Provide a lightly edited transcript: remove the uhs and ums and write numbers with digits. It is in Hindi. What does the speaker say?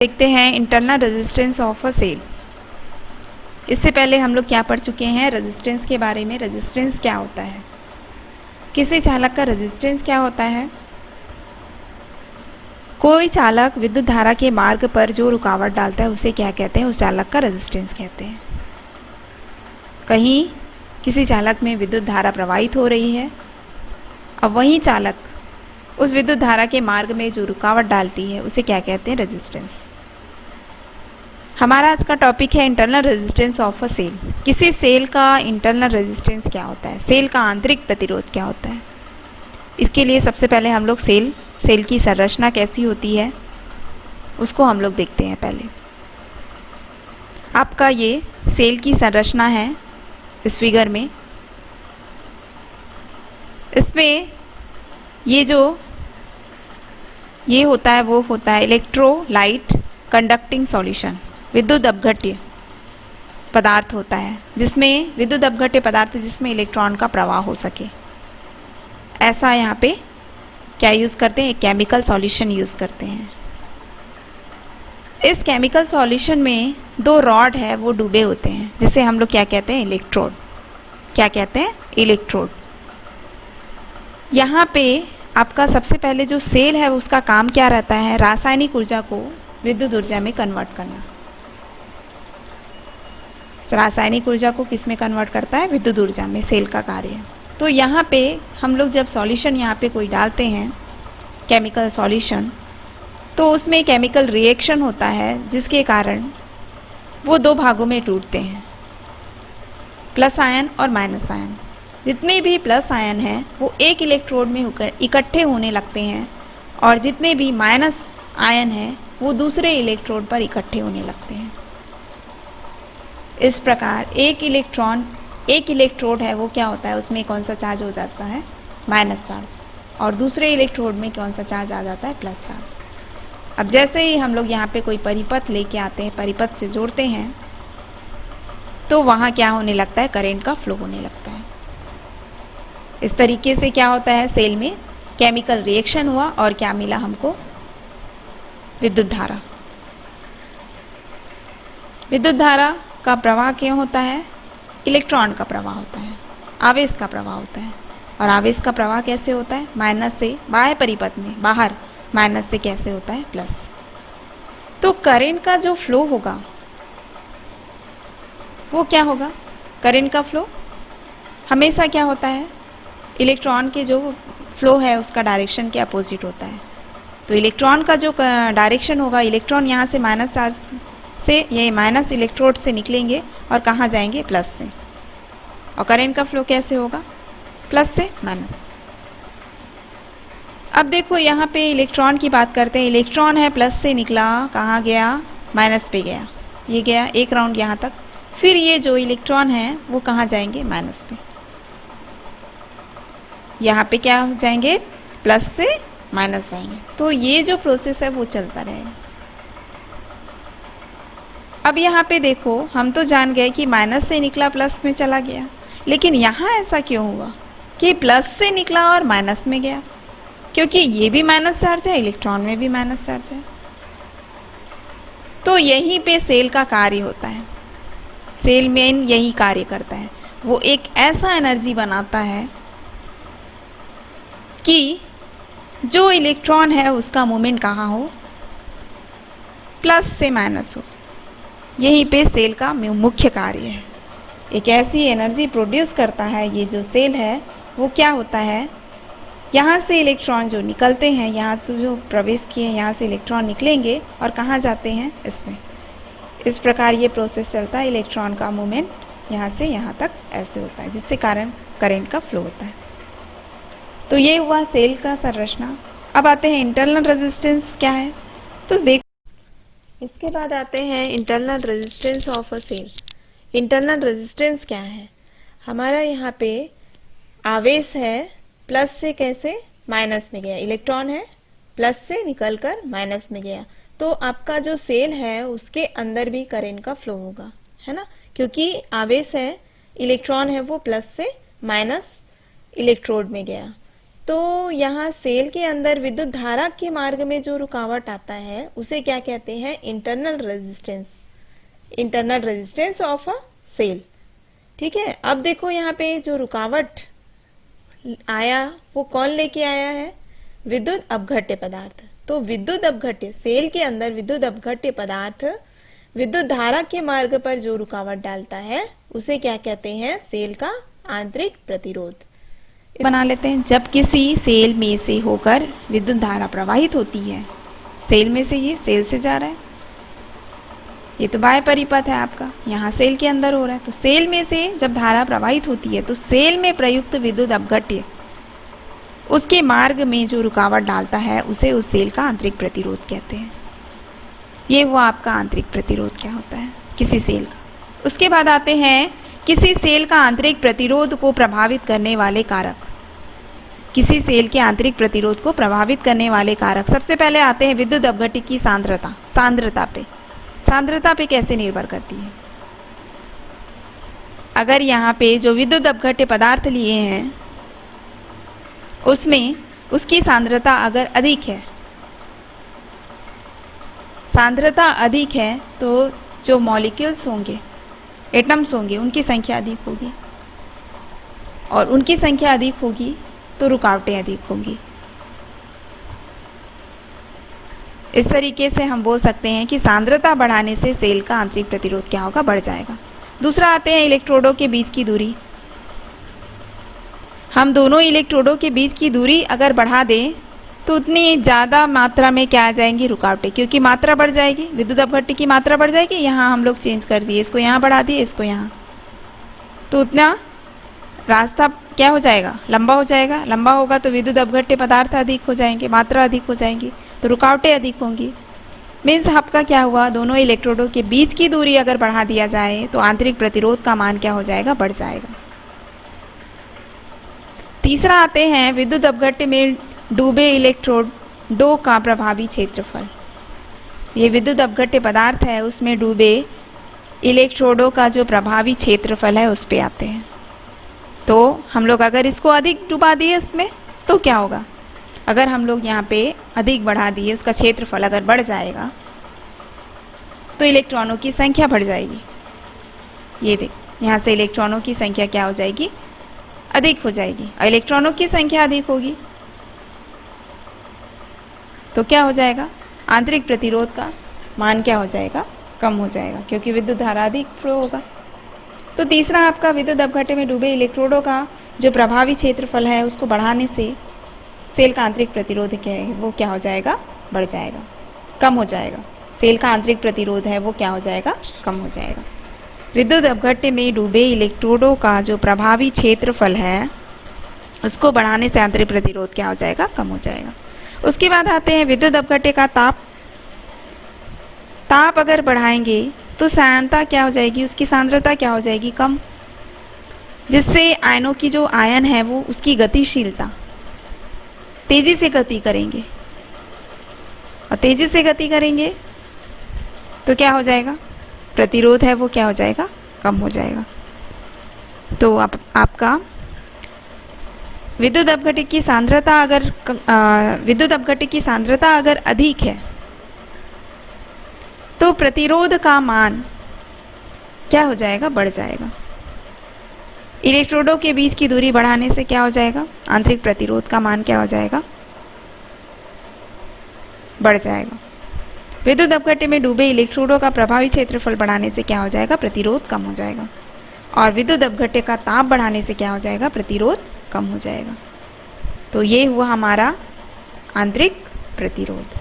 देखते हैं internal resistance of a cell. इससे पहले हम लोग क्या पढ़ चुके हैं रेजिस्टेंस के बारे में। रेजिस्टेंस क्या होता है, किसी चालक का रेजिस्टेंस क्या होता है। कोई चालक विद्युत धारा के मार्ग पर जो रुकावट डालता है उसे क्या कहते हैं, उस चालक का रेजिस्टेंस कहते हैं। कहीं किसी चालक में विद्युत धारा प्रवाहित हो रही है, अब वही चालक उस विद्युत धारा के मार्ग में जो रुकावट डालती है उसे क्या कहते हैं, रेजिस्टेंस। हमारा आज का टॉपिक है internal resistance of a cell. किसी सेल का इंटरनल रेजिस्टेंस क्या होता है, सेल का आंतरिक प्रतिरोध क्या होता है। इसके लिए सबसे पहले हम लोग सेल की संरचना कैसी होती है उसको हम लोग देखते हैं। पहले आपका ये सेल की संरचना है इस फिगर में। इसमें ये होता है वो होता है इलेक्ट्रोलाइट कंडक्टिंग सॉल्यूशन, विद्युत अपघट्य पदार्थ होता है, जिसमें विद्युत अपघट्य पदार्थ जिसमें इलेक्ट्रॉन का प्रवाह हो सके। ऐसा यहाँ पे क्या यूज़ करते हैं, एक केमिकल सॉल्यूशन यूज़ करते हैं। इस केमिकल सॉल्यूशन में दो रॉड है वो डूबे होते हैं, जिसे हम लोग क्या कहते हैं, इलेक्ट्रोड। क्या कहते हैं, इलेक्ट्रोड। यहाँ पे आपका सबसे पहले जो सेल है उसका काम क्या रहता है, रासायनिक ऊर्जा को विद्युत ऊर्जा में कन्वर्ट करना। रासायनिक ऊर्जा को किस में कन्वर्ट करता है, विद्युत ऊर्जा में, सेल का कार्य है। तो यहाँ पे हम लोग जब सॉल्यूशन यहाँ पे कोई डालते हैं, केमिकल सॉल्यूशन, तो उसमें केमिकल रिएक्शन होता है जिसके कारण वो दो भागों में टूटते हैं, प्लस आयन और माइनस आयन। जितने भी प्लस आयन हैं वो एक इलेक्ट्रोड में इकट्ठे होने लगते हैं, और जितने भी माइनस आयन हैं वो दूसरे इलेक्ट्रोड पर इकट्ठे होने लगते हैं। इस प्रकार एक इलेक्ट्रोड है वो क्या होता है, उसमें कौन सा चार्ज हो जाता है, माइनस चार्ज, और दूसरे इलेक्ट्रोड में कौन सा चार्ज आ जाता है, प्लस चार्ज। अब जैसे ही हम लोग यहाँ पे कोई परिपथ लेके आते हैं, परिपथ से जोड़ते हैं, तो वहाँ क्या होने लगता है, करंट का फ्लो होने लगता है। इस तरीके से क्या होता है, सेल में केमिकल रिएक्शन हुआ और क्या मिला हमको, विद्युत धारा। विद्युत धारा का प्रवाह क्यों होता है, इलेक्ट्रॉन का प्रवाह होता है, आवेश का प्रवाह होता है। और आवेश का प्रवाह कैसे होता है, माइनस से, बाह्य परिपथ में बाहर माइनस से कैसे होता है, प्लस। तो करंट का जो फ्लो होगा वो क्या होगा, करंट का फ्लो हमेशा क्या होता है, इलेक्ट्रॉन के जो फ्लो है उसका डायरेक्शन के अपोजिट होता है। तो इलेक्ट्रॉन का जो डायरेक्शन होगा, इलेक्ट्रॉन यहाँ से माइनस चार्ज से, ये माइनस इलेक्ट्रोड से निकलेंगे और कहाँ जाएंगे, प्लस से। और करंट का फ्लो कैसे होगा, प्लस से माइनस। अब देखो यहाँ पे इलेक्ट्रॉन की बात करते हैं। इलेक्ट्रॉन है प्लस से निकला, कहाँ गया, माइनस पे गया, ये गया एक राउंड यहाँ तक। फिर ये जो इलेक्ट्रॉन है वो कहाँ जाएंगे, माइनस पे। यहाँ पे क्या हो जाएंगे, प्लस से माइनस जाएंगे। तो ये जो प्रोसेस है वो चलता रहेगा। अब यहाँ पे देखो, हम तो जान गए कि माइनस से निकला प्लस में चला गया, लेकिन यहाँ ऐसा क्यों हुआ कि प्लस से निकला और माइनस में गया, क्योंकि ये भी माइनस चार्ज है, इलेक्ट्रॉन में भी माइनस चार्ज है। तो यहीं पे सेल का कार्य होता है। सेल मेन यही कार्य करता है, वो एक ऐसा एनर्जी बनाता है कि जो इलेक्ट्रॉन है उसका मूवमेंट कहाँ हो, प्लस से माइनस हो। यहीं पे सेल का मुख्य कार्य है। एक ऐसी एनर्जी प्रोड्यूस करता है ये जो सेल है। वो क्या होता है, यहाँ से इलेक्ट्रॉन जो निकलते हैं, यहाँ तो जो प्रवेश किए यहाँ से इलेक्ट्रॉन निकलेंगे और कहाँ जाते हैं, इसमें। इस प्रकार ये प्रोसेस चलता है। इलेक्ट्रॉन का मूवमेंट यहाँ से यहाँ तक ऐसे होता है, जिससे कारण करंट का फ्लो होता है। तो ये हुआ सेल का संरचना। अब आते हैं इंटरनल रेजिस्टेंस क्या है, तो देख, इसके बाद आते हैं internal resistance of a cell. Internal resistance क्या है, हमारा यहाँ पे आवेश है, प्लस से कैसे माइनस में गया, इलेक्ट्रॉन है प्लस से निकलकर माइनस में गया, तो आपका जो सेल है उसके अंदर भी करंट का फ्लो होगा, है ना, क्योंकि आवेश है, इलेक्ट्रॉन है वो प्लस से माइनस इलेक्ट्रोड में गया। तो यहाँ सेल के अंदर विद्युत धारा के मार्ग में जो रुकावट आता है उसे क्या कहते हैं? Internal resistance, internal resistance of a cell. ठीक है, अब देखो यहाँ पे जो रुकावट आया वो कौन लेके आया है? विद्युत अपघट्य पदार्थ। तो विद्युत अपघट्य, सेल के अंदर विद्युत अपघट्य पदार्थ विद्युत धारा के मार्ग पर जो रुकावट डालता है उसे क्या कहते हैं? सेल का आंतरिक प्रतिरोध। बना लेते हैं। जब किसी सेल में से होकर विद्युत धारा प्रवाहित होती है, सेल में से, ये सेल से जा रहा है, ये तो बाह्य परिपथ है आपका, यहाँ सेल के अंदर हो रहा है। तो सेल में से जब धारा प्रवाहित होती है तो सेल में प्रयुक्त विद्युत अपघट्य उसके मार्ग में जो रुकावट डालता है उसे उस सेल का आंतरिक प्रतिरोध कहते हैं। ये वो आपका आंतरिक प्रतिरोध क्या होता है किसी सेल का। उसके बाद आते हैं किसी सेल का आंतरिक प्रतिरोध को प्रभावित करने वाले कारक। किसी सेल के आंतरिक प्रतिरोध को प्रभावित करने वाले कारक, सबसे पहले आते हैं विद्युत अपघट्य की सांद्रता। सांद्रता पे कैसे निर्भर करती है? अगर यहाँ पे जो विद्युत अपघट्य पदार्थ लिए हैं उसमें उसकी सांद्रता अगर अधिक है, सांद्रता अधिक है तो जो मॉलिक्यूल्स होंगे, एटम्स होंगे, उनकी संख्या अधिक होगी, और उनकी संख्या अधिक होगी तो रुकावटें अधिक होंगी। इस तरीके से हम बोल सकते हैं कि सांद्रता बढ़ाने से सेल का आंतरिक प्रतिरोध क्या होगा? बढ़ जाएगा। दूसरा आते हैं इलेक्ट्रोडों के बीच की दूरी। हम दोनों इलेक्ट्रोडों के बीच की दूरी अगर बढ़ा दें तो उतनी ज़्यादा मात्रा में क्या आ जाएंगी? रुकावटें, क्योंकि मात्रा बढ़ जाएगी, विद्युत अपघट्य की मात्रा बढ़ जाएगी। यहाँ हम लोग चेंज कर दिए, इसको यहाँ बढ़ा दिए, इसको यहाँ, तो उतना रास्ता क्या हो जाएगा? लंबा हो जाएगा। लंबा होगा तो विद्युत अपघट्य पदार्थ अधिक हो जाएंगे, मात्रा अधिक हो जाएंगी, तो रुकावटें अधिक होंगी। मीन्स आपका क्या हुआ? दोनों इलेक्ट्रोडों के बीच की दूरी अगर बढ़ा दिया जाए तो आंतरिक प्रतिरोध का मान क्या हो जाएगा? बढ़ जाएगा। तीसरा आते हैं विद्युत अपघट्य में डूबे इलेक्ट्रोडों का प्रभावी क्षेत्रफल। ये विद्युत अपघट्य पदार्थ है, उसमें डूबे इलेक्ट्रोडों का जो प्रभावी क्षेत्रफल है उस पे आते हैं। तो हम लोग अगर इसको अधिक डुबा दिए इसमें तो क्या होगा? अगर हम लोग यहाँ पे अधिक बढ़ा दिए, उसका क्षेत्रफल अगर बढ़ जाएगा तो इलेक्ट्रॉनों की संख्या बढ़ जाएगी। ये देख, यहाँ से इलेक्ट्रॉनों की संख्या क्या हो जाएगी? अधिक हो जाएगी। और इलेक्ट्रॉनों की संख्या अधिक होगी तो क्या हो जाएगा? आंतरिक प्रतिरोध का मान क्या हो जाएगा? कम हो जाएगा, क्योंकि विद्युत धारा अधिक फ्लो होगा। तो तीसरा आपका विद्युत अपघट्य में डूबे इलेक्ट्रोडों का जो प्रभावी क्षेत्रफल है उसको बढ़ाने से सेल का आंतरिक प्रतिरोध क्या है वो क्या हो जाएगा? बढ़ जाएगा, कम हो जाएगा। सेल का आंतरिक प्रतिरोध है वो क्या हो जाएगा? कम हो जाएगा। विद्युत अपघट्य में डूबे इलेक्ट्रोडों का जो प्रभावी क्षेत्रफल है उसको बढ़ाने से आंतरिक प्रतिरोध क्या हो जाएगा? कम हो जाएगा। उसके बाद आते हैं विद्युत अपघट्य का ताप अगर बढ़ाएंगे तो सांद्रता क्या हो जाएगी? उसकी सांद्रता क्या हो जाएगी? कम, जिससे आयनों की जो आयन है वो उसकी गतिशीलता तेजी से गति करेंगे, और तेजी से गति करेंगे तो क्या हो जाएगा? प्रतिरोध है वो क्या हो जाएगा? कम हो जाएगा। तो आपका विद्युत अपघट्य की सांद्रता अगर अधिक है तो प्रतिरोध का मान क्या हो जाएगा? बढ़ जाएगा। इलेक्ट्रोडों के बीच की दूरी बढ़ाने से क्या हो जाएगा? आंतरिक प्रतिरोध का मान क्या हो जाएगा? बढ़ जाएगा। विद्युत अपघट्य में डूबे इलेक्ट्रोडों का प्रभावी क्षेत्रफल बढ़ाने से क्या हो जाएगा? प्रतिरोध कम हो जाएगा। और विद्युत अपघट्य का ताप बढ़ाने से क्या हो जाएगा? प्रतिरोध कम हो जाएगा। तो ये हुआ हमारा आंतरिक प्रतिरोध।